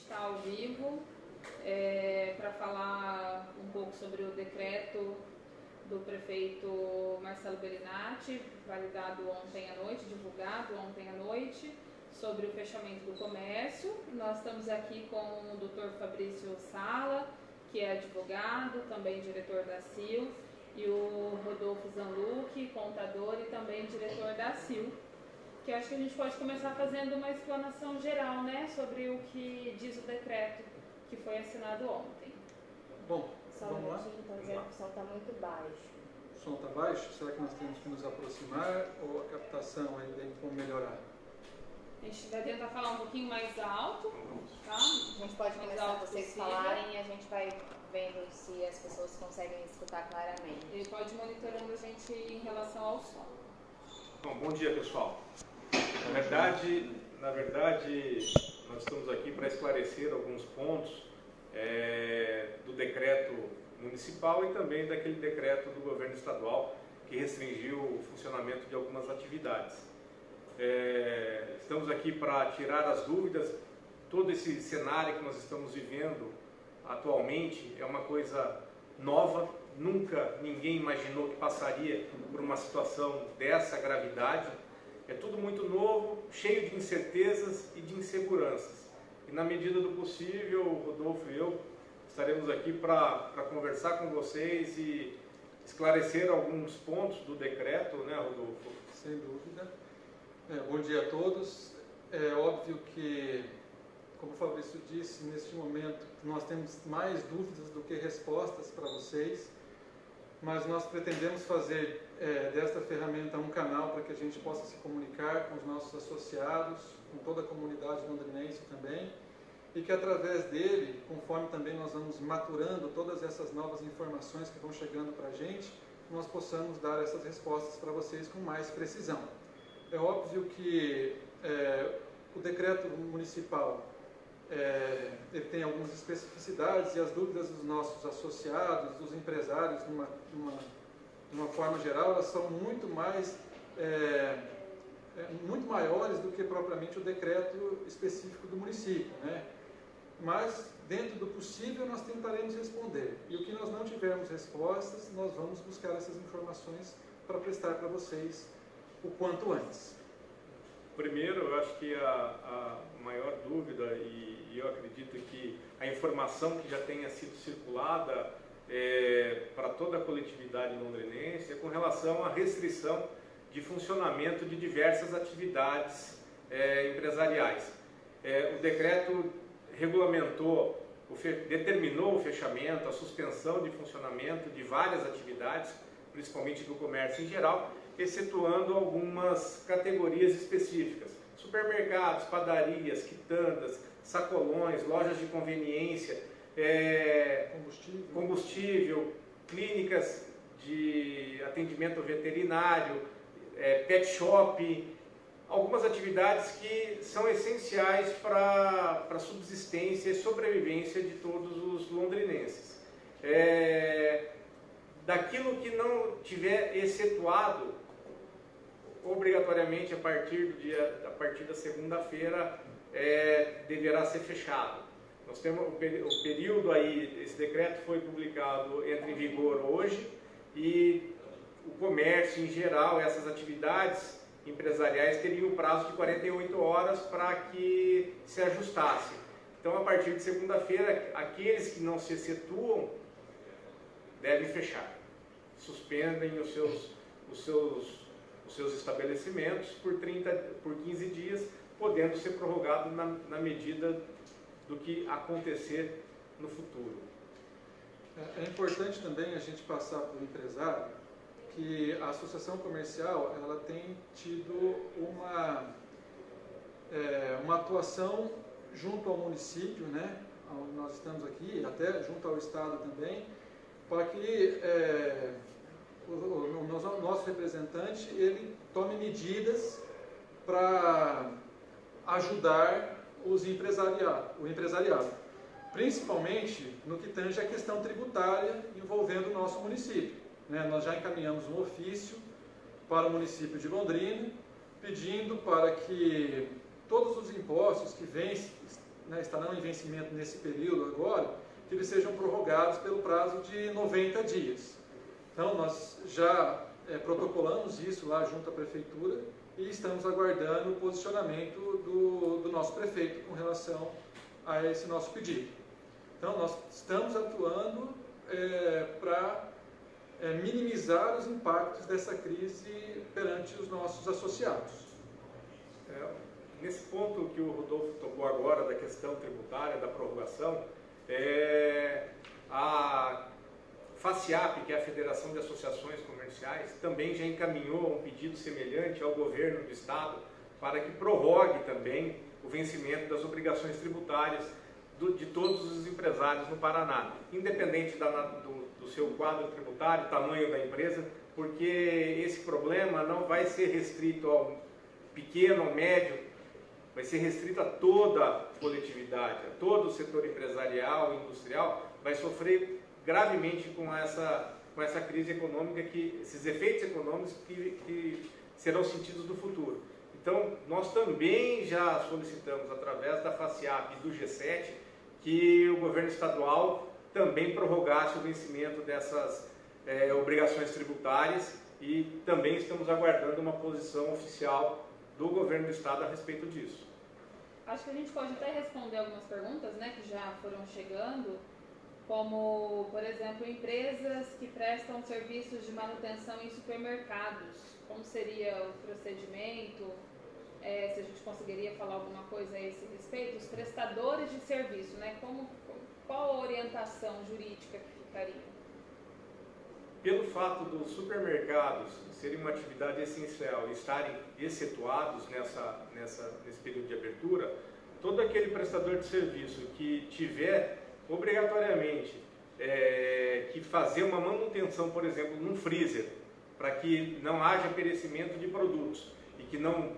está ao vivo para falar um pouco sobre o decreto do prefeito Marcelo Bellinati, validado ontem à noite, divulgado ontem à noite, sobre o fechamento do comércio. Nós estamos aqui com o Dr. Fabrício Sala, que é advogado, também diretor da CIL, e o Rodolfo Zanlucchi, contador e também diretor da CIL, que acho que a gente pode começar fazendo uma explanação geral, né, sobre o que diz o decreto que foi assinado ontem. Bom, Só vamos lá? então, o som está muito baixo. O som está baixo? Será que nós temos que nos aproximar ou a captação aí tem como melhorar? A gente vai tentar falar um pouquinho mais alto, tá? A gente pode Mais começar alto vocês possível. falarem e a gente vai vendo se as pessoas conseguem escutar claramente. Ele pode ir monitorando a gente em relação ao som. Bom dia, pessoal. Na verdade, nós estamos aqui para esclarecer alguns pontos do decreto municipal e também daquele decreto do governo estadual que restringiu o funcionamento de algumas atividades. Estamos aqui para tirar as dúvidas. Todo esse cenário que nós estamos vivendo atualmente é uma coisa nova. Nunca ninguém imaginou que passaria por uma situação dessa gravidade. É tudo muito novo, cheio de incertezas e de inseguranças. E na medida do possível, o Rodolfo e eu estaremos aqui para conversar com vocês e esclarecer alguns pontos do decreto, né, Rodolfo? Sem dúvida. Bom dia a todos. É óbvio que, como o Fabrício disse, neste momento nós temos mais dúvidas do que respostas para vocês, mas nós pretendemos fazer desta ferramenta um canal para que a gente possa se comunicar com os nossos associados, com toda a comunidade londrinense também, e que através dele, conforme também nós vamos maturando todas essas novas informações que vão chegando para a gente, nós possamos dar essas respostas para vocês com mais precisão. É óbvio que o decreto municipal ele tem algumas especificidades e as dúvidas dos nossos associados, dos empresários, de uma forma geral, elas são muito maiores do que propriamente o decreto específico do município, né? Mas, dentro do possível, nós tentaremos responder. E o que nós não tivermos respostas, nós vamos buscar essas informações para prestar para vocês o quanto antes. Primeiro, eu acho que a maior dúvida, e eu acredito que a informação que já tenha sido circulada para toda a coletividade londrinense é com relação à restrição de funcionamento de diversas atividades empresariais. O decreto regulamentou, determinou o fechamento, a suspensão de funcionamento de várias atividades, principalmente do comércio em geral, excetuando algumas categorias específicas: supermercados, padarias, quitandas, sacolões, lojas de conveniência, combustível, clínicas de atendimento veterinário, pet shop, algumas atividades que são essenciais para a subsistência e sobrevivência de todos os londrinenses. Daquilo que não tiver excetuado, obrigatoriamente a partir da segunda-feira deverá ser fechado. Nós temos o período aí, esse decreto foi publicado, entra em vigor hoje, e o comércio em geral, essas atividades empresariais teriam um prazo de 48 horas para que se ajustasse. Então, a partir de segunda-feira, aqueles que não se excetuam devem fechar, suspendem os seus estabelecimentos por 15 dias, podendo ser prorrogado na medida do que acontecer no futuro. É importante também a gente passar para o empresário que a associação comercial ela tem tido uma atuação junto ao município, né, onde nós estamos aqui, até junto ao estado também, para que o nosso representante ele tome medidas para ajudar o empresariado, principalmente no que tange a questão tributária envolvendo o nosso município, né? Nós já encaminhamos um ofício para o município de Londrina, pedindo para que todos os impostos que vêm né, estarão em vencimento nesse período agora, que eles sejam prorrogados pelo prazo de 90 dias. Então, nós já protocolamos isso lá junto à Prefeitura e estamos aguardando o posicionamento do nosso prefeito com relação a esse nosso pedido. Então, nós estamos atuando para minimizar os impactos dessa crise perante os nossos associados. Nesse ponto que o Rodolfo tocou agora, da questão tributária, da prorrogação, a FACIAP, que é a Federação de Associações Comerciais, também já encaminhou um pedido semelhante ao governo do Estado para que prorrogue também o vencimento das obrigações tributárias de todos os empresários no Paraná, independente do seu quadro tributário, tamanho da empresa, porque esse problema não vai ser restrito ao pequeno, ao médio, vai ser restrito a toda a coletividade, a todo o setor empresarial e industrial, vai sofrer gravemente com essa crise econômica, esses efeitos econômicos que serão sentidos no futuro. Então, nós também já solicitamos, através da FACIAP e do G7, que o governo estadual também prorrogasse o vencimento dessas obrigações tributárias e também estamos aguardando uma posição oficial do governo do estado a respeito disso. Acho que a gente pode até responder algumas perguntas, né, que já foram chegando, como, por exemplo, empresas que prestam serviços de manutenção em supermercados. Como seria o procedimento? Se a gente conseguiria falar alguma coisa a esse respeito? Os prestadores de serviço, né? Qual a orientação jurídica que ficaria? Pelo fato dos supermercados serem uma atividade essencial e estarem excetuados nesse período de abertura, todo aquele prestador de serviço que tiver obrigatoriamente que fazer uma manutenção, por exemplo, num freezer, para que não haja perecimento de produtos e que não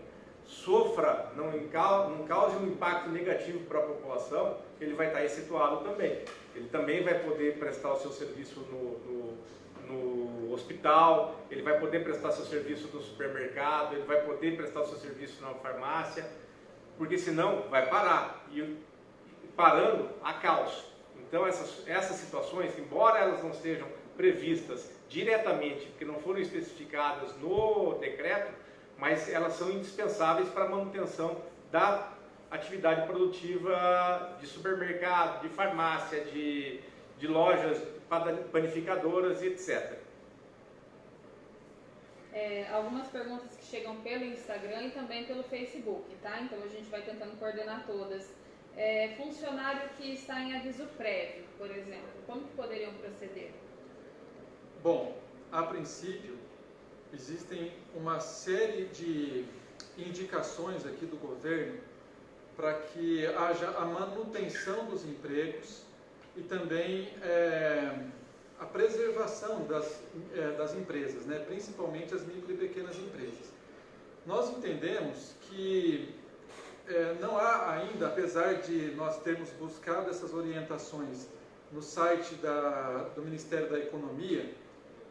sofra, não cause um impacto negativo para a população, ele vai estar excetuado também. Ele também vai poder prestar o seu serviço no hospital, ele vai poder prestar seu serviço no supermercado, ele vai poder prestar o seu serviço na farmácia, porque senão vai parar, e parando, há caos. Então essas situações, embora elas não sejam previstas diretamente, porque não foram especificadas no decreto, mas elas são indispensáveis para a manutenção da atividade produtiva de supermercado, de farmácia, de lojas panificadoras e etc. Algumas perguntas que chegam pelo Instagram e também pelo Facebook, tá? Então a gente vai tentando coordenar todas. Funcionário que está em aviso prévio, por exemplo, como que poderiam proceder? Bom, a princípio, existem uma série de indicações aqui do governo para que haja a manutenção dos empregos e também a preservação das empresas, né? Principalmente as micro e pequenas empresas. Nós entendemos que não há ainda, apesar de nós termos buscado essas orientações no site do Ministério da Economia,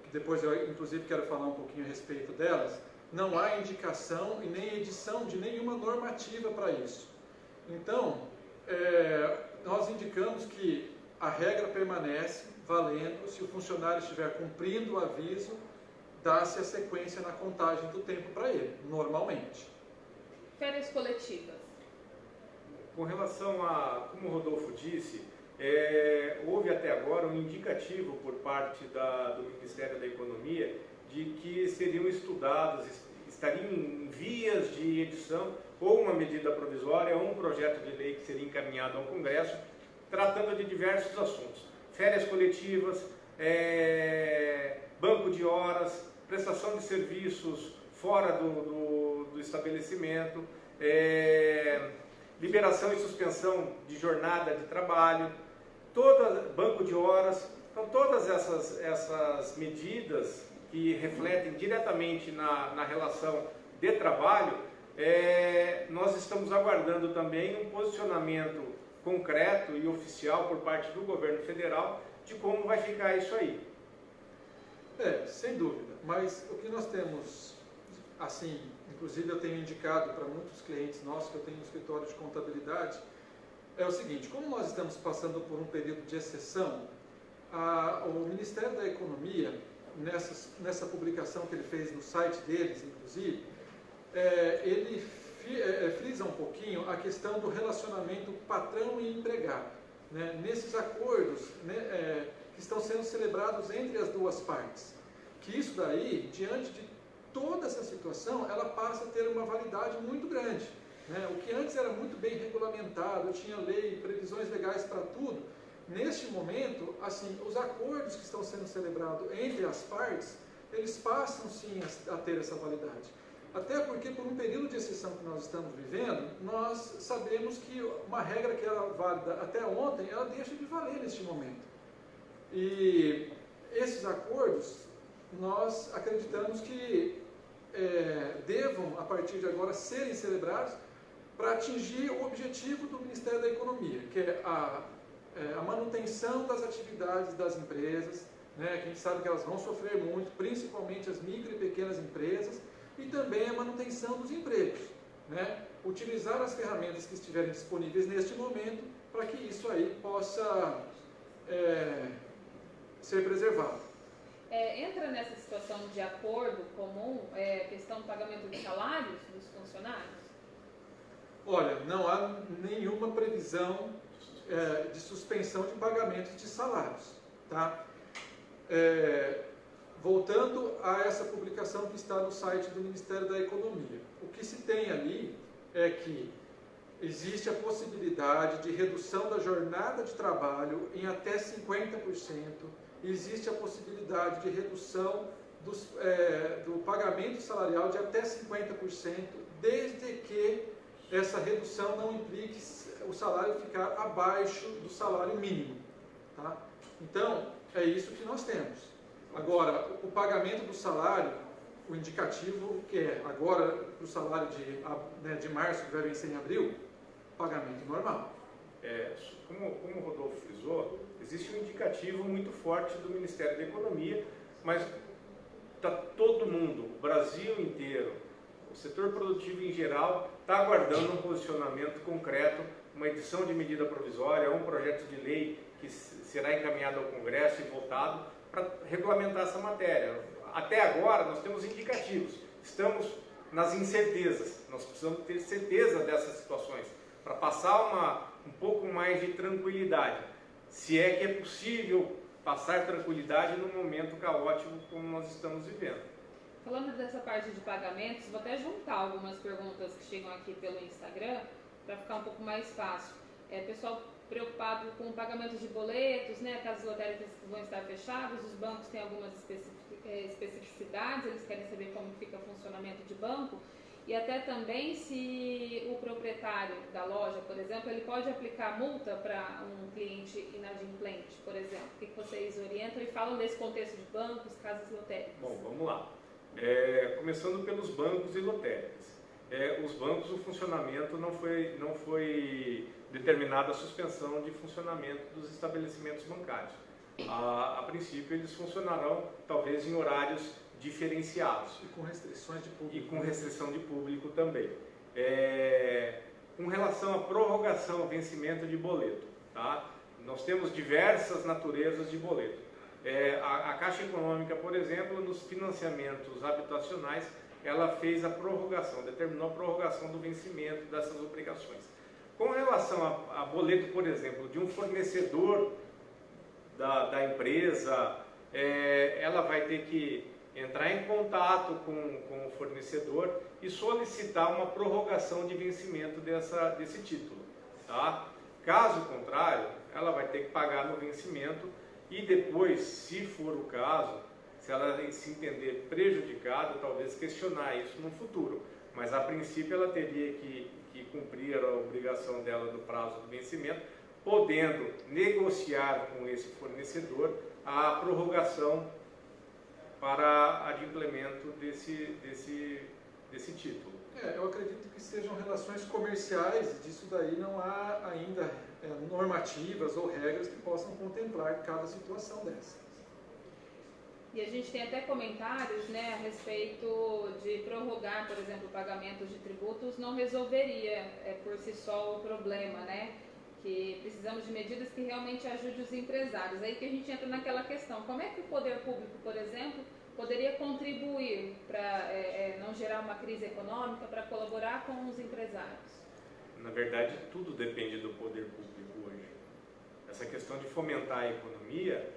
que depois eu inclusive quero falar um pouquinho a respeito delas, não há indicação e nem edição de nenhuma normativa para isso. Então, nós indicamos que a regra permanece valendo se o funcionário estiver cumprindo o aviso, dá-se a sequência na contagem do tempo para ele, normalmente. Férias coletivas. Com relação a, como o Rodolfo disse, houve até agora um indicativo por parte do Ministério da Economia de que seriam estudados, estariam em vias de edição ou uma medida provisória ou um projeto de lei que seria encaminhado ao Congresso, tratando de diversos assuntos. Férias coletivas, banco de horas, prestação de serviços fora do estabelecimento, liberação e suspensão de jornada de trabalho, banco de horas. Então, todas essas medidas que refletem diretamente na relação de trabalho, nós estamos aguardando também um posicionamento concreto e oficial por parte do governo federal de como vai ficar isso aí. Sem dúvida, mas o que nós temos, assim, inclusive eu tenho indicado para muitos clientes nossos, que eu tenho um escritório de contabilidade, é o seguinte: como nós estamos passando por um período de exceção, o Ministério da Economia, nessa publicação que ele fez no site deles, inclusive, ele frisa um pouquinho a questão do relacionamento patrão e empregado, né? Nesses acordos, né, que estão sendo celebrados entre as duas partes. Que isso daí, diante de toda essa situação, ela passa a ter uma validade muito grande, né? O que antes era muito bem regulamentado, tinha lei, previsões legais para tudo, neste momento, assim, os acordos que estão sendo celebrados entre as partes, eles passam sim a ter essa validade. Até porque, por um período de exceção que nós estamos vivendo, nós sabemos que uma regra que era válida até ontem, ela deixa de valer neste momento. E esses acordos, nós acreditamos que devam, a partir de agora, serem celebrados para atingir o objetivo do Ministério da Economia, que é a manutenção das atividades das empresas, né, que a gente sabe que elas vão sofrer muito, principalmente as micro e pequenas empresas, e também a manutenção dos empregos, né, utilizar as ferramentas que estiverem disponíveis neste momento para que isso aí possa ser preservado. Entra nessa situação de acordo comum a questão do pagamento de salários dos funcionários? Olha, não há nenhuma previsão de suspensão de pagamentos de salários, tá? Voltando a essa publicação que está no site do Ministério da Economia, o que se tem ali é que existe a possibilidade de redução da jornada de trabalho em até 50%, existe a possibilidade de redução do pagamento salarial de até 50%, desde que essa redução não implique o salário ficar abaixo do salário mínimo, tá? Então, é isso que nós temos. Agora, o pagamento do salário, o indicativo que é agora para o salário de março, que vai vencer em abril, pagamento normal. Como o Rodolfo frisou, existe um indicativo muito forte do Ministério da Economia, mas está todo mundo, o Brasil inteiro, o setor produtivo em geral, está aguardando um posicionamento concreto, uma edição de medida provisória, um projeto de lei que será encaminhado ao Congresso e votado para regulamentar essa matéria. Até agora nós temos indicativos, estamos nas incertezas, nós precisamos ter certeza dessas situações para passar um pouco mais de tranquilidade, se é que é possível passar tranquilidade num momento caótico como nós estamos vivendo. Falando dessa parte de pagamentos, vou até juntar algumas perguntas que chegam aqui pelo Instagram para ficar um pouco mais fácil. Pessoal preocupado com o pagamento de boletos, né? Casas lotéricas vão estar fechadas, os bancos têm algumas especificidades, eles querem saber como fica o funcionamento de banco e até também se o proprietário da loja, por exemplo, ele pode aplicar multa para um cliente inadimplente, por exemplo. O que vocês orientam e falam desse contexto de bancos, casas lotéricas? Bom, vamos lá. Começando pelos bancos e lotéricas. Os bancos, o funcionamento não foi determinada a suspensão de funcionamento dos estabelecimentos bancários. A princípio, eles funcionarão talvez em horários diferenciados. E com restrições de público. E com restrição de público também. Com relação à prorrogação, vencimento de boleto, tá? Nós temos diversas naturezas de boleto. A Caixa Econômica, por exemplo, nos financiamentos habitacionais, ela fez a prorrogação, determinou a prorrogação do vencimento dessas obrigações. Com relação a boleto, por exemplo, de um fornecedor da empresa, ela vai ter que entrar em contato com o fornecedor e solicitar uma prorrogação de vencimento desse título, tá? Caso contrário, ela vai ter que pagar no vencimento e depois, se for o caso, se ela se entender prejudicada, talvez questionar isso no futuro. Mas a princípio ela teria que cumprir a obrigação dela do prazo do vencimento, podendo negociar com esse fornecedor a prorrogação para adimplemento desse título. Eu acredito que sejam relações comerciais, disso daí não há ainda normativas ou regras que possam contemplar cada situação dessa. E a gente tem até comentários, né, a respeito de prorrogar, por exemplo, pagamentos de tributos não resolveria por si só o problema, né? que precisamos de medidas que realmente ajudem os empresários. Aí que a gente entra naquela questão, como é que o poder público, por exemplo, poderia contribuir para não gerar uma crise econômica, para colaborar com os empresários? Na verdade, tudo depende do poder público hoje. Essa questão de fomentar a economia,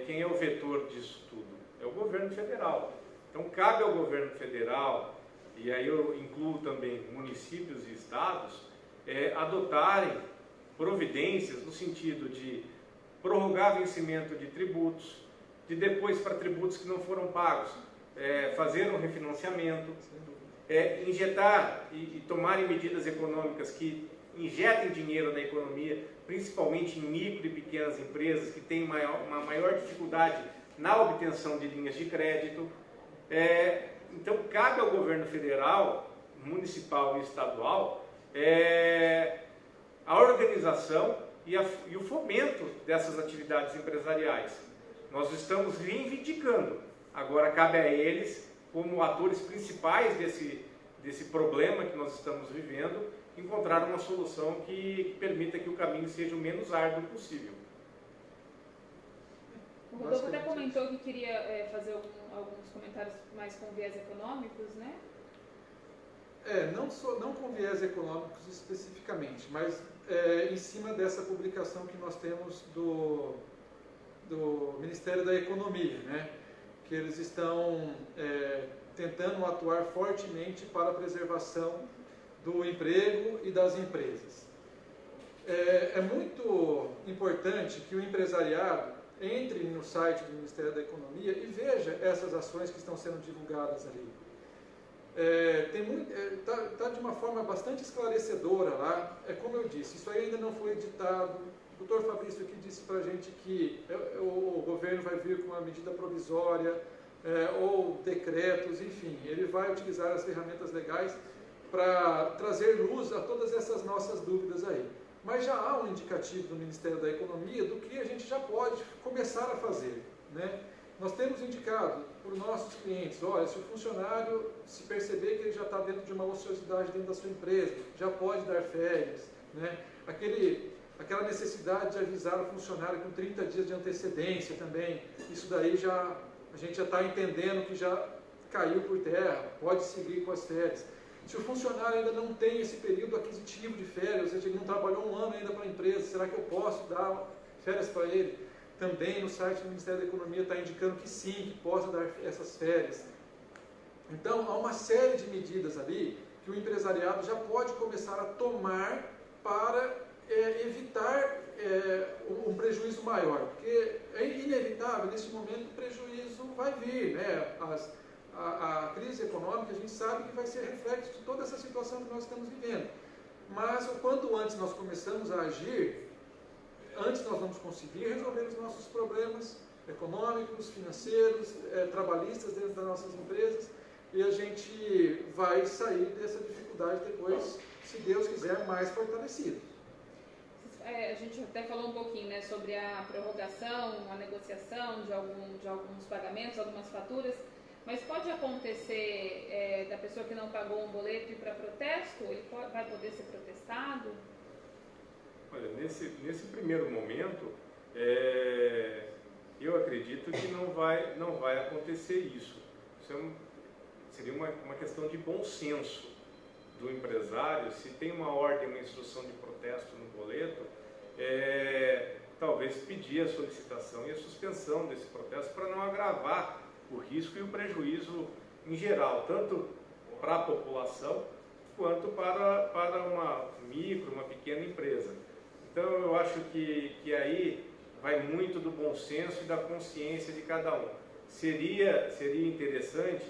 quem é o vetor disso tudo? É o governo federal. Então, cabe ao governo federal, e aí eu incluo também municípios e estados, adotarem providências no sentido de prorrogar vencimento de tributos, de depois para tributos que não foram pagos, fazer um refinanciamento, injetar e tomarem medidas econômicas que injetem dinheiro na economia, principalmente em micro e pequenas empresas que têm uma maior dificuldade na obtenção de linhas de crédito. Então, cabe ao governo federal, municipal e estadual, a organização e o fomento dessas atividades empresariais. Nós estamos reivindicando, agora cabe a eles, como atores principais desse problema que nós estamos vivendo, encontrar uma solução que permita que o caminho seja o menos árduo possível. O Rodolfo até comentou que queria fazer alguns comentários mais com viés econômicos, né? Não com viés econômicos especificamente, mas em cima dessa publicação que nós temos do Ministério da Economia, né? Que eles estão tentando atuar fortemente para a preservação do emprego e das empresas. É muito importante que o empresariado entre no site do Ministério da Economia e veja essas ações que estão sendo divulgadas ali. Está de uma forma bastante esclarecedora lá. Como eu disse, isso aí ainda não foi editado. O doutor Fabrício aqui disse para a gente que o governo vai vir com uma medida provisória ou decretos, enfim, ele vai utilizar as ferramentas legais para trazer luz a todas essas nossas dúvidas aí. Mas já há um indicativo do Ministério da Economia do que a gente já pode começar a fazer, né? Nós temos indicado para os nossos clientes, olha, se o funcionário se perceber que ele já está dentro de uma ociosidade dentro da sua empresa, já pode dar férias, né? Aquela necessidade de avisar o funcionário com 30 dias de antecedência também, isso daí a gente já está entendendo que já caiu por terra, pode seguir com as férias. Se o funcionário ainda não tem esse período aquisitivo de férias, ou seja, ele não trabalhou um ano ainda para a empresa, será que eu posso dar férias para ele? Também no site do Ministério da Economia está indicando que sim, que possa dar essas férias. Então, há uma série de medidas ali que o empresariado já pode começar a tomar para evitar um prejuízo maior, porque é inevitável, nesse momento o prejuízo vai vir, né? A crise econômica, a gente sabe que vai ser reflexo de toda essa situação que nós estamos vivendo. Mas, o quanto antes nós começamos a agir, antes nós vamos conseguir resolver os nossos problemas econômicos, financeiros, trabalhistas dentro das nossas empresas, e a gente vai sair dessa dificuldade depois, se Deus quiser, mais fortalecido. A gente até falou um pouquinho, né, sobre a prorrogação, a negociação de alguns pagamentos, algumas faturas. Mas pode acontecer da pessoa que não pagou um boleto ir para protesto? Ele vai poder ser protestado? Olha, nesse primeiro momento, eu acredito que não vai acontecer isso. Isso seria uma questão de bom senso do empresário. Se tem uma ordem, uma instrução de protesto no boleto, talvez pedir a solicitação e a suspensão desse protesto para não agravar o risco e o prejuízo em geral, tanto para a população quanto para uma micro, uma pequena empresa. Então eu acho que aí vai muito do bom senso e da consciência de cada um. Seria interessante,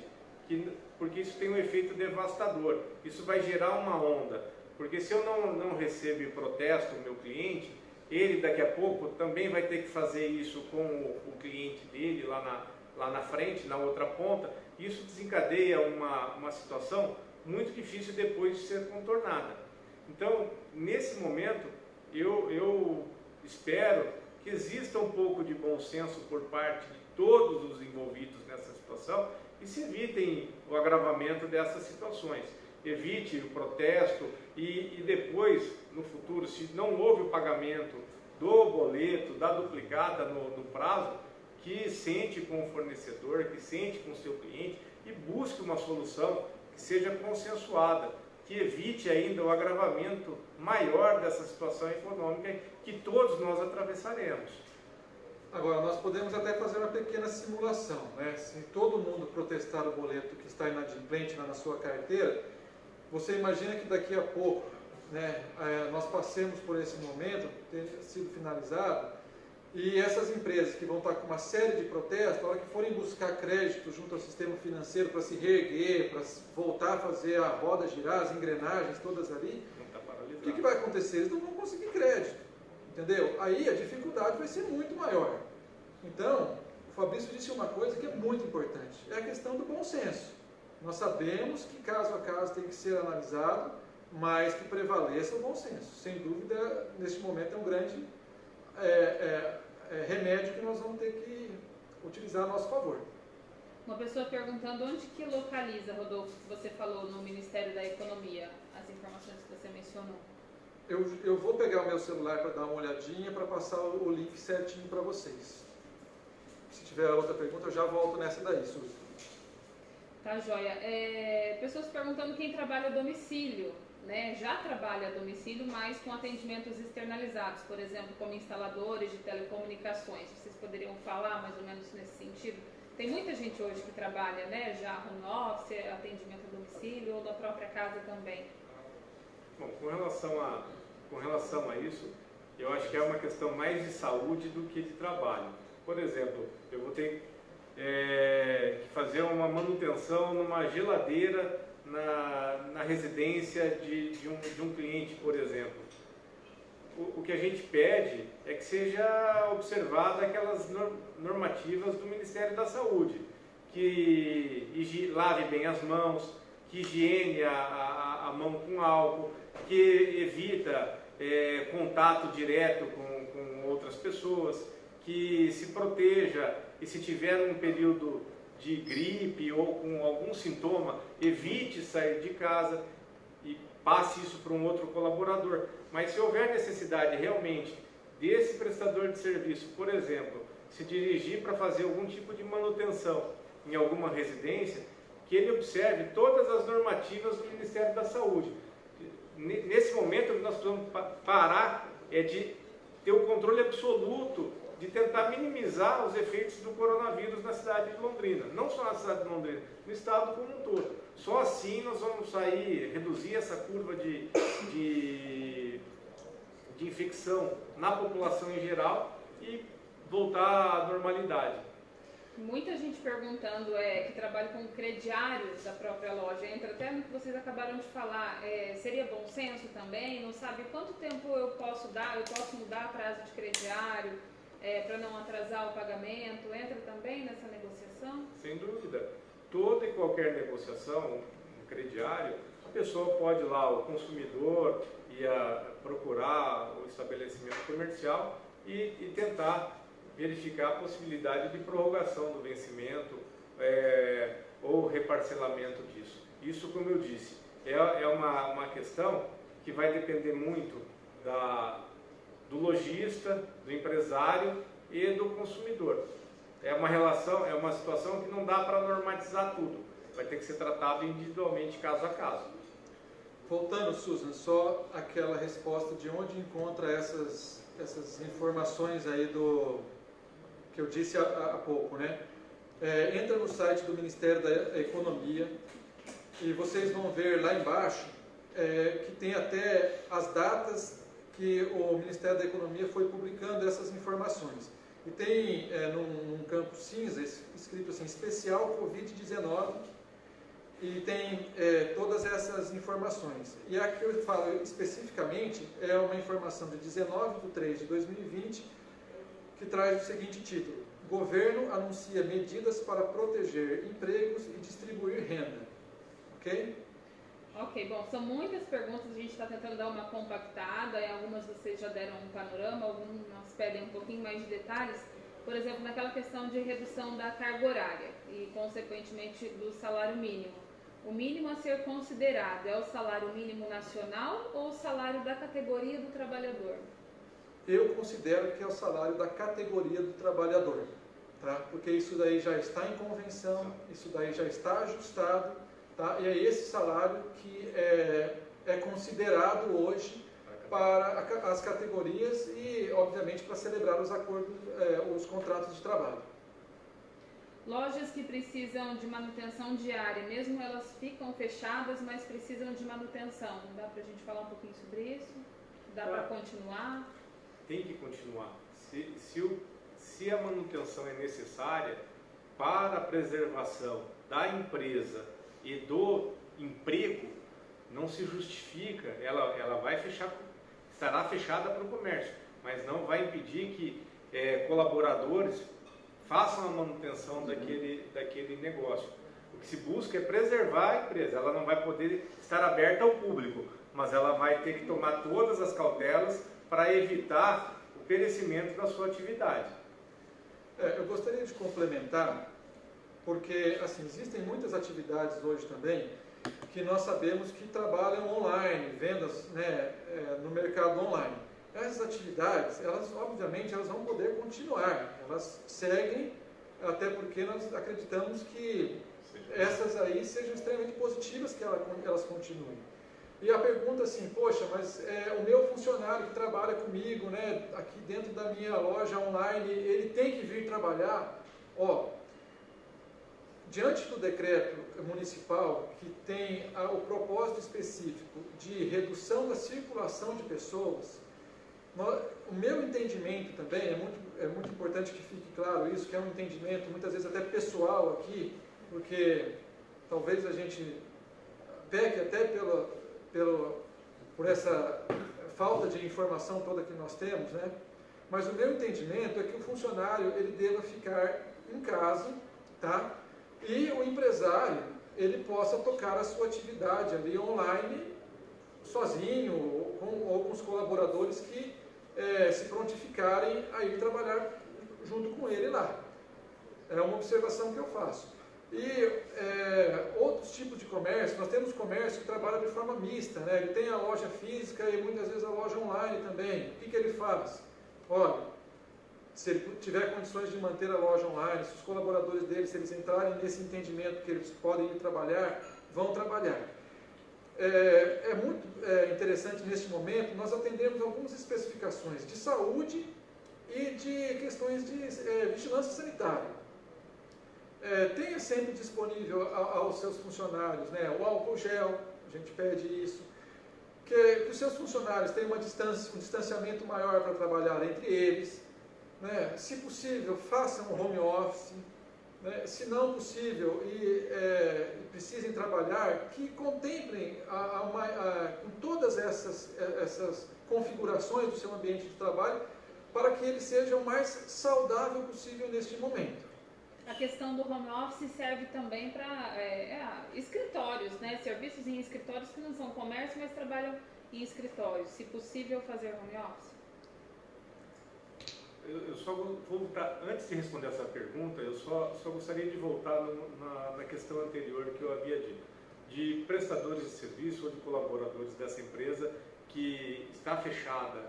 porque isso tem um efeito devastador, isso vai gerar uma onda, porque se eu não recebo protesto do meu cliente, ele daqui a pouco também vai ter que fazer isso com o cliente dele lá na frente, na outra ponta. Isso desencadeia uma situação muito difícil depois de ser contornada. Então, nesse momento, eu espero que exista um pouco de bom senso por parte de todos os envolvidos nessa situação e se evitem o agravamento dessas situações. evite o protesto e depois, no futuro, se não houve o pagamento do boleto, da duplicata no prazo, que sente com o fornecedor, que sente com o seu cliente e busque uma solução que seja consensuada, que evite ainda o agravamento maior dessa situação econômica que todos nós atravessaremos. Agora, nós podemos até fazer uma pequena simulação, né? Se todo mundo protestar o boleto que está inadimplente na sua carteira, você imagina que daqui a pouco, né, nós passemos por esse momento, ter sido finalizado, e essas empresas que vão estar com uma série de protestos, na hora que forem buscar crédito junto ao sistema financeiro para se reerguer, para voltar a fazer a roda girar, as engrenagens todas ali, o que vai acontecer? Eles não vão conseguir crédito, entendeu? Aí a dificuldade vai ser muito maior. Então, o Fabrício disse uma coisa que é muito importante, é a questão do bom senso. Nós sabemos que caso a caso tem que ser analisado, mas que prevaleça o bom senso. Sem dúvida, neste momento é um grande remédio que nós vamos ter que utilizar a nosso favor. Uma pessoa perguntando onde que localiza, Rodolfo, que você falou no Ministério da Economia, as informações que você mencionou. Eu vou pegar o meu celular para dar uma olhadinha, para passar o link certinho para vocês. Se tiver outra pergunta, eu já volto nessa daí, Suzy. Tá, joia. Pessoas perguntando quem trabalha a domicílio, né? Já trabalha a domicílio, mas com atendimentos externalizados, por exemplo, como instaladores de telecomunicações. Vocês poderiam falar mais ou menos nesse sentido? Tem muita gente hoje que trabalha, né? Já home office, atendimento a domicílio ou da própria casa também. Bom, com relação a isso, eu acho que é uma questão mais de saúde do que de trabalho. Por exemplo, eu vou ter que fazer uma manutenção numa geladeira na residência de um cliente, por exemplo. O que a gente pede é que seja observada aquelas normativas do Ministério da Saúde, que lave bem as mãos, que higiene a mão com álcool, que evita contato direto com outras pessoas, que se proteja e se tiver um período de gripe ou com algum sintoma, evite sair de casa e passe isso para um outro colaborador. Mas se houver necessidade realmente desse prestador de serviço, por exemplo, se dirigir para fazer algum tipo de manutenção em alguma residência, que ele observe todas as normativas do Ministério da Saúde. Nesse momento, o que nós precisamos parar é de ter o controle absoluto de tentar minimizar os efeitos do coronavírus na cidade de Londrina. Não só na cidade de Londrina, no estado como um todo. Só assim nós vamos reduzir essa curva de infecção na população em geral e voltar à normalidade. Muita gente perguntando que trabalha com crediários da própria loja. Entra até no que vocês acabaram de falar. Seria bom senso também? Não sabe quanto tempo eu posso dar? Eu posso mudar prazo de crediário para não atrasar o pagamento? Entra também nessa negociação? Sem dúvida. Toda e qualquer negociação, um crediário, a pessoa pode ir lá, o consumidor, procurar o estabelecimento comercial e tentar verificar a possibilidade de prorrogação do vencimento ou reparcelamento disso. Isso, como eu disse, é uma questão que vai depender muito do lojista, do empresário e do consumidor. É uma situação que não dá para normatizar tudo. Vai ter que ser tratado individualmente, caso a caso. Voltando, Susan, só aquela resposta de onde encontra essas informações aí que eu disse há pouco, né? Entra no site do Ministério da Economia e vocês vão ver lá embaixo que tem até as datas que o Ministério da Economia foi publicando essas informações. E tem num campo cinza escrito assim, especial Covid-19, e tem todas essas informações. E a que eu falo especificamente é uma informação de 19/3/2020, que traz o seguinte título: Governo anuncia medidas para proteger empregos e distribuir renda. Ok? Ok, bom, são muitas perguntas, a gente está tentando dar uma compactada, e algumas vocês já deram um panorama, algumas pedem um pouquinho mais de detalhes. Por exemplo, naquela questão de redução da carga horária e, consequentemente, do salário mínimo. O mínimo a ser considerado é o salário mínimo nacional ou o salário da categoria do trabalhador? Eu considero que é o salário da categoria do trabalhador, tá? Porque isso daí já está em convenção, isso daí já está ajustado, tá? E é esse salário que é considerado hoje para as categorias e, obviamente, para celebrar os acordos, os contratos de trabalho. Lojas que precisam de manutenção diária, mesmo elas ficam fechadas, mas precisam de manutenção. Dá para a gente falar um pouquinho sobre isso? Dá para continuar? Tem que continuar. Se a manutenção é necessária para a preservação da empresa e do emprego, não se justifica. Ela vai fechar, estará fechada para o comércio, mas não vai impedir que colaboradores façam a manutenção daquele negócio. O que se busca é preservar a empresa. Ela não vai poder estar aberta ao público, mas ela vai ter que tomar todas as cautelas para evitar o perecimento da sua atividade. Eu gostaria de complementar, porque assim, existem muitas atividades hoje também que nós sabemos que trabalham online, vendas, né, no mercado online. Essas atividades, elas obviamente elas vão poder continuar, elas seguem, até porque nós acreditamos que essas aí sejam extremamente positivas que elas continuem. E a pergunta assim, poxa, mas o meu funcionário que trabalha comigo, né, aqui dentro da minha loja online, ele tem que vir trabalhar? Diante do decreto municipal que tem o propósito específico de redução da circulação de pessoas, o meu entendimento também, é muito importante que fique claro isso, que é um entendimento muitas vezes até pessoal aqui, porque talvez a gente peque até por essa falta de informação toda que nós temos, né? Mas o meu entendimento é que o funcionário ele deva ficar em casa, tá? E o empresário ele possa tocar a sua atividade ali online sozinho ou com os colaboradores que se prontificarem a ir trabalhar junto com ele lá. É uma observação que eu faço. E outros tipos de comércio, nós temos comércio que trabalha de forma mista, né? Ele tem a loja física e muitas vezes a loja online também. O que ele faz? Olha, se ele tiver condições de manter a loja online, se os colaboradores dele, se eles entrarem nesse entendimento que eles podem ir trabalhar, vão trabalhar. É muito interessante neste momento, nós atendemos algumas especificações de saúde e de questões de vigilância sanitária. Tenha sempre disponível aos seus funcionários, né, o álcool gel, a gente pede isso, que os seus funcionários tenham um distanciamento maior para trabalhar entre eles, né, se possível, façam um home office, né, se não possível e precisem trabalhar, que contemplem com todas essas configurações do seu ambiente de trabalho para que ele seja o mais saudável possível neste momento. A questão do home office serve também para escritórios, né? Serviços em escritórios que não são comércio, mas trabalham em escritórios. Se possível, fazer home office? Eu só vou voltar, antes de responder essa pergunta, eu só gostaria de voltar na questão anterior que eu havia dito, de prestadores de serviço ou de colaboradores dessa empresa que está fechada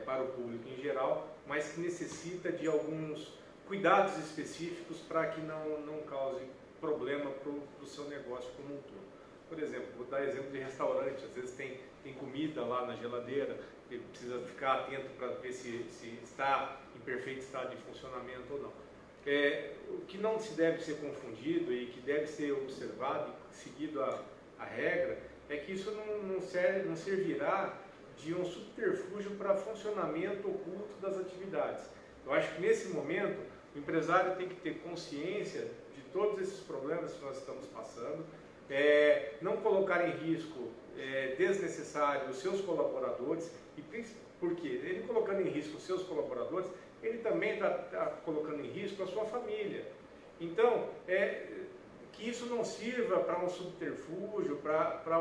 para o público em geral, mas que necessita de alguns cuidados específicos para que não cause problema para o seu negócio como um todo. Por exemplo, vou dar exemplo de restaurante, às vezes tem comida lá na geladeira, ele precisa ficar atento para ver se está em perfeito estado de funcionamento ou não. O que não se deve ser confundido e que deve ser observado e seguido a regra é que isso não servirá de um subterfúgio para funcionamento oculto das atividades. Eu acho que nesse momento o empresário tem que ter consciência de todos esses problemas que nós estamos passando, não colocar em risco desnecessário os seus colaboradores, e porque ele colocando em risco os seus colaboradores, ele também está colocando em risco a sua família. Então, que isso não sirva para um subterfúgio, para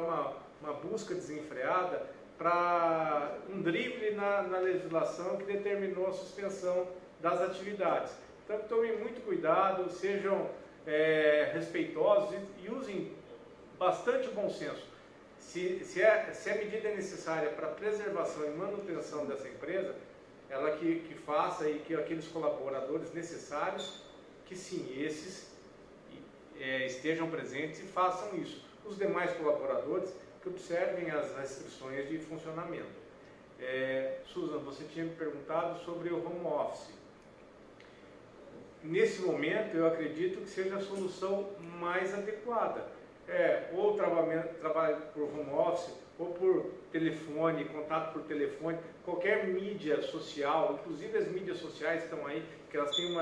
uma busca desenfreada, para um drible na legislação que determinou a suspensão das atividades. Então, tomem muito cuidado, sejam respeitosos e usem bastante bom senso. Se a medida é necessária para a preservação e manutenção dessa empresa, ela que faça e que aqueles colaboradores necessários, que sim, esses estejam presentes e façam isso. Os demais colaboradores que observem as restrições de funcionamento. Susan, você tinha me perguntado sobre o home office. Nesse momento, eu acredito que seja a solução mais adequada. Ou trabalho por home office, ou por telefone, contato por telefone, qualquer mídia social, inclusive as mídias sociais estão aí, que elas têm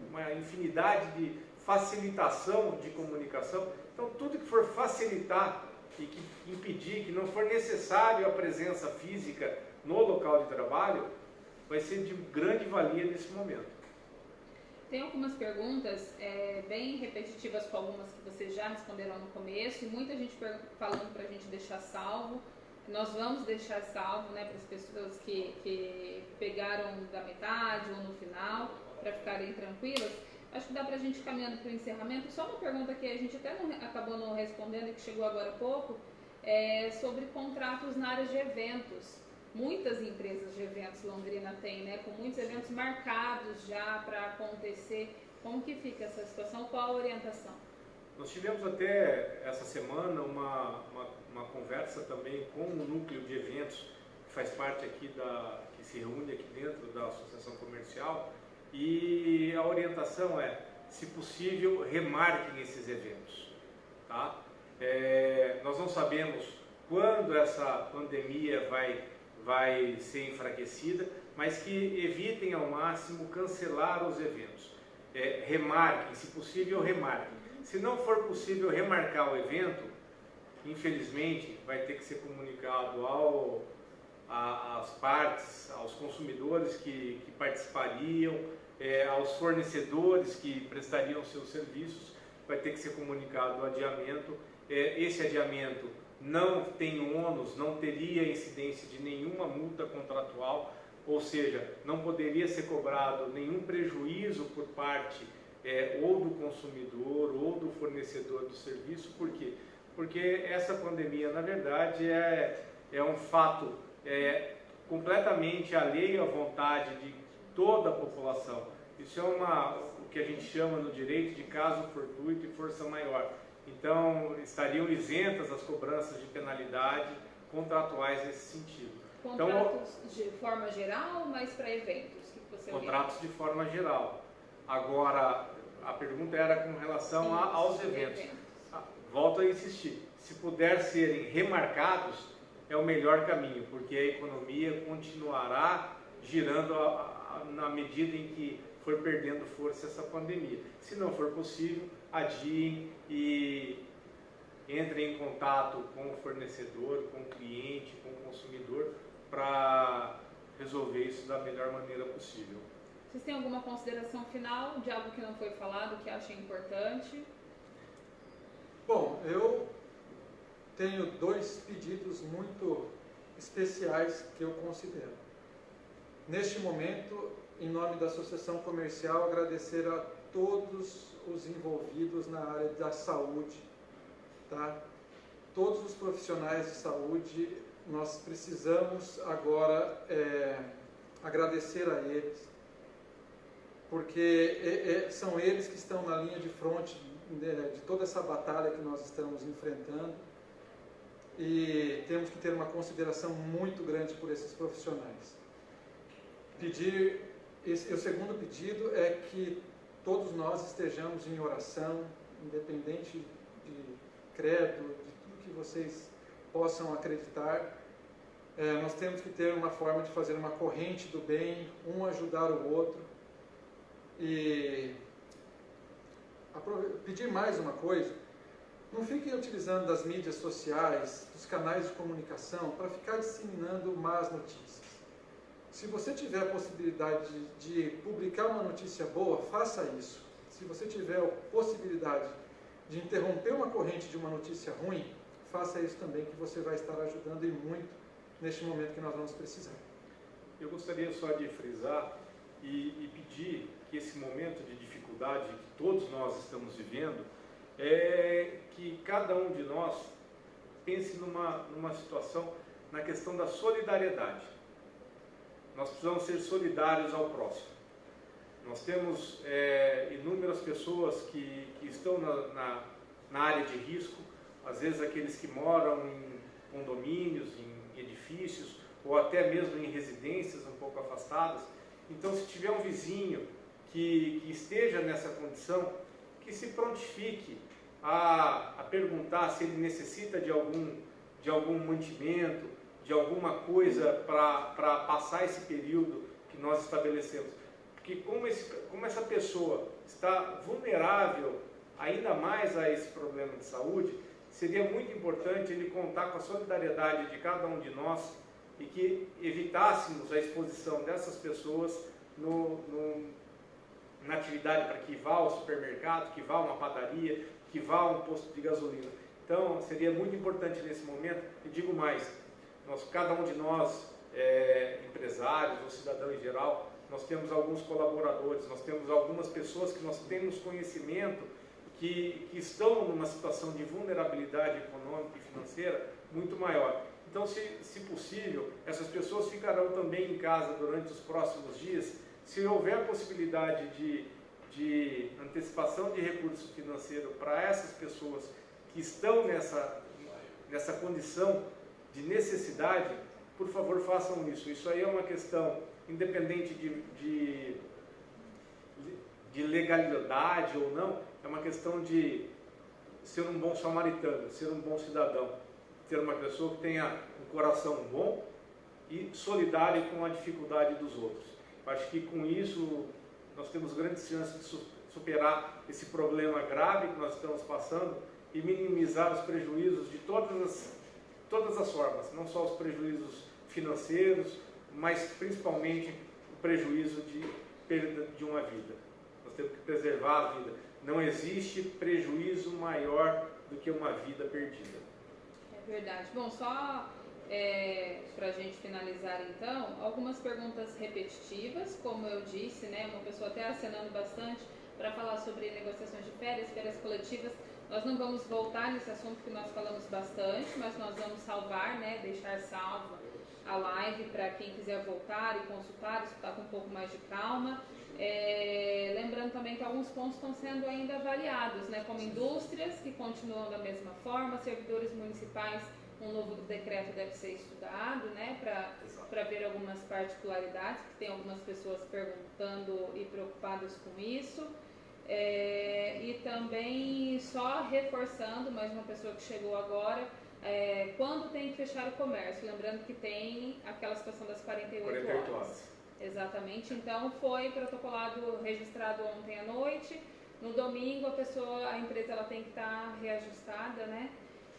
uma infinidade de facilitação de comunicação. Então, tudo que for facilitar e que impedir, que não for necessário a presença física no local de trabalho, vai ser de grande valia nesse momento. Tem algumas perguntas bem repetitivas com algumas que vocês já responderam no começo e muita gente falando para a gente deixar salvo. Nós vamos deixar salvo, né, para as pessoas que pegaram da metade ou no final, para ficarem tranquilas. Acho que dá para a gente ir caminhando para o encerramento. Só uma pergunta que a gente até acabou não respondendo e que chegou agora há pouco, sobre contratos na área de eventos. Muitas empresas de eventos Londrina tem, né, com muitos eventos marcados já para acontecer. Como que fica essa situação? Qual a orientação? Nós tivemos até essa semana uma conversa também com o núcleo de eventos, que faz parte aqui que se reúne aqui dentro da Associação Comercial, e a orientação é, se possível, remarquem esses eventos. Tá? Nós não sabemos quando essa pandemia vai ser enfraquecida, mas que evitem ao máximo cancelar os eventos. Remarquem, se possível, remarquem. Se não for possível remarcar o evento, infelizmente vai ter que ser comunicado às partes, aos consumidores que participariam, aos fornecedores que prestariam seus serviços, vai ter que ser comunicado o adiamento. Esse adiamento não tem ônus, não teria incidência de nenhuma multa contratual, ou seja, não poderia ser cobrado nenhum prejuízo por parte ou do consumidor ou do fornecedor do serviço. Por quê? Porque essa pandemia, na verdade, é um fato completamente alheio à vontade de toda a população. Isso é o que a gente chama no direito de caso fortuito e força maior. Então, estariam isentas as cobranças de penalidade contratuais nesse sentido. Contratos de forma geral, mas para eventos? Que você contratos de forma geral. Agora, a pergunta era com relação aos eventos. Volto a insistir, se puder serem remarcados, é o melhor caminho, porque a economia continuará girando na medida em que for perdendo força essa pandemia. Se não for possível, adiem e entrem em contato com o fornecedor, com o cliente, com o consumidor, para resolver isso da melhor maneira possível. Vocês têm alguma consideração final de algo que não foi falado, que achem importante? Bom, eu tenho 2 pedidos muito especiais que eu considero. Neste momento, em nome da Associação Comercial, agradecer a todos os envolvidos na área da saúde, tá? Todos os profissionais de saúde, nós precisamos agora agradecer a eles, porque são eles que estão na linha de frente de toda essa batalha que nós estamos enfrentando, e temos que ter uma consideração muito grande por esses profissionais. O segundo pedido é que todos nós estejamos em oração, independente de credo, de tudo que vocês possam acreditar. Nós temos que ter uma forma de fazer uma corrente do bem, um ajudar o outro. E pedir mais uma coisa: não fiquem utilizando das mídias sociais, dos canais de comunicação, para ficar disseminando más notícias. Se você tiver a possibilidade de publicar uma notícia boa, faça isso. Se você tiver a possibilidade de interromper uma corrente de uma notícia ruim, faça isso também, que você vai estar ajudando e muito neste momento que nós vamos precisar. Eu gostaria só de frisar e pedir que esse momento de dificuldade que todos nós estamos vivendo, é que cada um de nós pense numa situação, na questão da solidariedade. Nós precisamos ser solidários ao próximo. Nós temos inúmeras pessoas que estão na área de risco, às vezes aqueles que moram em condomínios, em edifícios, ou até mesmo em residências um pouco afastadas. Então, se tiver um vizinho que esteja nessa condição, que se prontifique a perguntar se ele necessita de algum mantimento, de alguma coisa para passar esse período que nós estabelecemos. Porque como essa pessoa está vulnerável ainda mais a esse problema de saúde, seria muito importante ele contar com a solidariedade de cada um de nós e que evitássemos a exposição dessas pessoas na atividade para que vá ao supermercado, que vá a uma padaria, que vá a um posto de gasolina. Então, seria muito importante nesse momento, e digo mais, cada um de nós, empresários ou cidadão em geral, nós temos alguns colaboradores, nós temos algumas pessoas que nós temos conhecimento que estão numa situação de vulnerabilidade econômica e financeira muito maior. Então, se possível, essas pessoas ficarão também em casa durante os próximos dias. Se houver possibilidade de antecipação de recurso financeiro para essas pessoas que estão nessa condição de necessidade, por favor, façam isso. Isso aí é uma questão independente de legalidade ou não, é uma questão de ser um bom samaritano, ser um bom cidadão, ter uma pessoa que tenha um coração bom e solidário com a dificuldade dos outros. Acho que com isso nós temos grandes chances de superar esse problema grave que nós estamos passando e minimizar os prejuízos de todas as formas, não só os prejuízos financeiros, mas principalmente o prejuízo de perda de uma vida. Nós temos que preservar a vida. Não existe prejuízo maior do que uma vida perdida. É verdade. Bom, só para a gente finalizar então, algumas perguntas repetitivas, como eu disse, né, uma pessoa até acenando bastante para falar sobre negociações de férias coletivas. Nós não vamos voltar nesse assunto que nós falamos bastante, mas nós vamos salvar, né, deixar salva a live para quem quiser voltar e consultar, escutar com um pouco mais de calma. Lembrando também que alguns pontos estão sendo ainda avaliados, né, como indústrias que continuam da mesma forma, servidores municipais, um novo decreto deve ser estudado, né, para ver algumas particularidades, que tem algumas pessoas perguntando e preocupadas com isso. E também só reforçando, mais uma pessoa que chegou agora, quando tem que fechar o comércio, lembrando que tem aquela situação das 48 horas. Exatamente, então foi protocolado, registrado ontem à noite, no domingo a empresa ela tem que estar reajustada, né?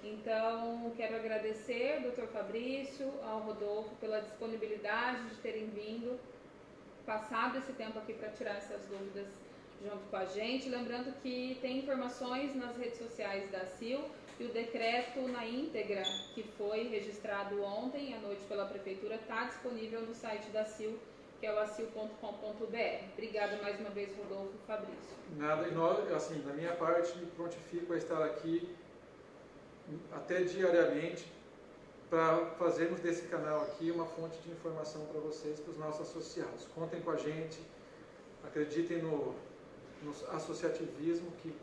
Então, quero agradecer ao Dr. Fabrício, ao Rodolfo, pela disponibilidade de terem vindo, passado esse tempo aqui para tirar essas dúvidas junto com a gente. Lembrando que tem informações nas redes sociais da CIL e o decreto na íntegra, que foi registrado ontem à noite pela Prefeitura, está disponível no site da CIL, que é o acil.com.br. Obrigada mais uma vez, Rodolfo e Fabrício. Nada, e nós, assim, da minha parte, me prontifico a estar aqui até diariamente para fazermos desse canal aqui uma fonte de informação para vocês, para os nossos associados. Contem com a gente, acreditem no associativismo, que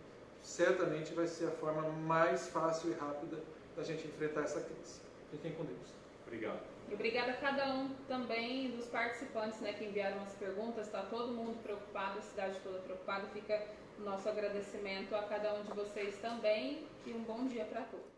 certamente vai ser a forma mais fácil e rápida da gente enfrentar essa crise. Fiquem com Deus. Obrigado. E obrigada a cada um também dos participantes, né, que enviaram as perguntas. Está todo mundo preocupado, a cidade toda preocupada. Fica o nosso agradecimento a cada um de vocês também e um bom dia para todos.